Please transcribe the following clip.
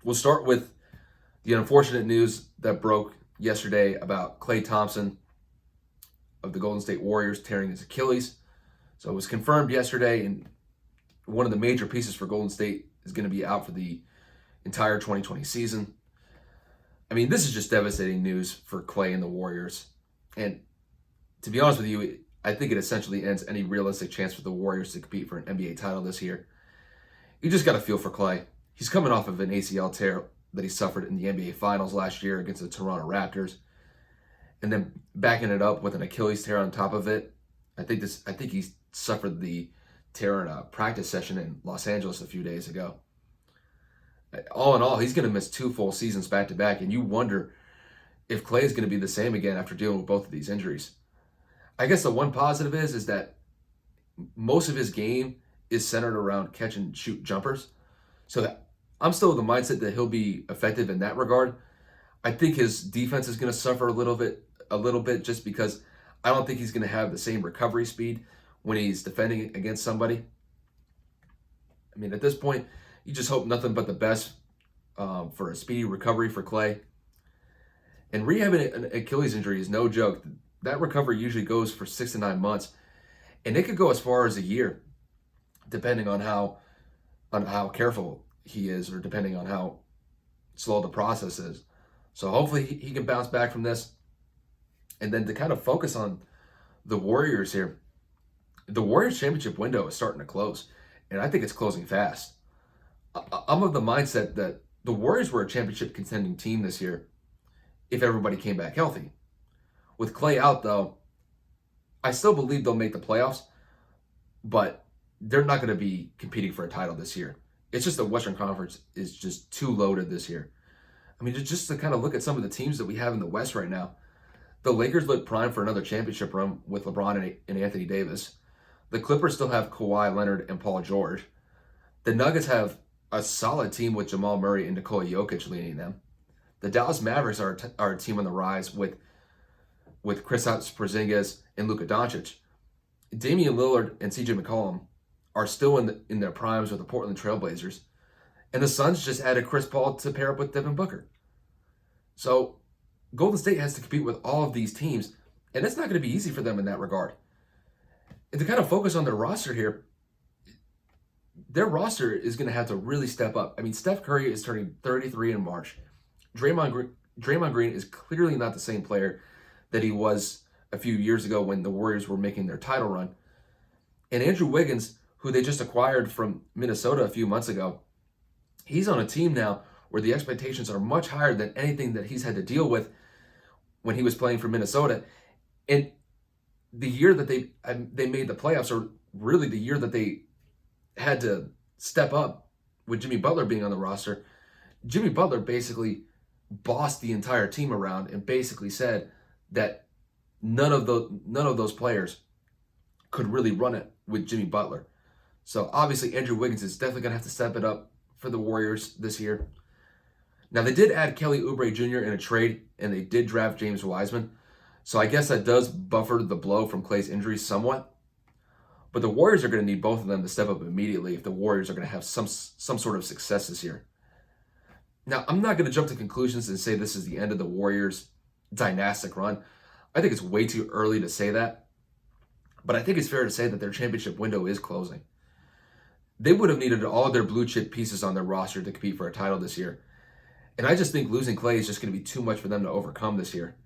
We'll start with the unfortunate news that broke yesterday about Klay Thompson of the Golden State Warriors tearing his Achilles. So it was confirmed yesterday, and one of the major pieces for Golden State is going to be out for the entire 2020 season. I mean, this is just devastating news for Klay and the Warriors. And to be honest with you, I think it essentially ends any realistic chance for the Warriors to compete for an NBA title this year. You just got to feel for Klay. He's coming off of an ACL tear that he suffered in the NBA Finals last year against the Toronto Raptors, and then backing it up with an Achilles tear on top of it. I think he suffered the tear in a practice session in Los Angeles a few days ago. All in all, he's going to miss 2 full seasons back to back, and you wonder if Klay is going to be the same again after dealing with both of these injuries. I guess the one positive is that most of his game is centered around catch and shoot jumpers. So that I'm still in the mindset that he'll be effective in that regard. I think his defense is going to suffer a little bit just because I don't think he's going to have the same recovery speed when he's defending against somebody. I mean, at this point, you just hope nothing but the best for a speedy recovery for Klay. And rehabbing an Achilles injury is no joke. That recovery usually goes for 6 to 9 months, and it could go as far as a year, depending on how careful he is, or depending on how slow the process is. So hopefully he can bounce back from this. And then to kind of focus on the Warriors here, the Warriors championship window is starting to close, and I think it's closing fast. I'm of the mindset that the Warriors were a championship contending team this year if everybody came back healthy. With Klay out, though, I still believe they'll make the playoffs, but they're not going to be competing for a title this year. It's just the Western Conference is just too loaded this year. I mean, just to kind of look at some of the teams that we have in the West right now, the Lakers look primed for another championship run with LeBron and Anthony Davis. The Clippers still have Kawhi Leonard and Paul George. The Nuggets have a solid team with Jamal Murray and Nikola Jokic leading them. The Dallas Mavericks are a team on the rise with Kristaps Porzingis and Luka Doncic. Damian Lillard and CJ McCollum are still in their primes with the Portland Trailblazers. And the Suns just added Chris Paul to pair up with Devin Booker. So Golden State has to compete with all of these teams, and it's not going to be easy for them in that regard. And to kind of focus on their roster here, their roster is going to have to really step up. I mean, Steph Curry is turning 33 in March. Draymond Green is clearly not the same player that he was a few years ago when the Warriors were making their title run. And Andrew Wiggins, who they just acquired from Minnesota a few months ago, he's on a team now where the expectations are much higher than anything that he's had to deal with when he was playing for Minnesota. And the year that they made the playoffs, or really the year that they had to step up with Jimmy Butler being on the roster, Jimmy Butler basically bossed the entire team around and basically said that none of those players could really run it with Jimmy Butler. So obviously Andrew Wiggins is definitely going to have to step it up for the Warriors this year. Now, they did add Kelly Oubre Jr. in a trade, and they did draft James Wiseman. So I guess that does buffer the blow from Klay's injury somewhat. But the Warriors are going to need both of them to step up immediately if the Warriors are going to have some sort of success this year. Now, I'm not going to jump to conclusions and say this is the end of the Warriors' dynastic run. I think it's way too early to say that. But I think it's fair to say that their championship window is closing. They would have needed all of their blue chip pieces on their roster to compete for a title this year. And I just think losing Klay is just going to be too much for them to overcome this year.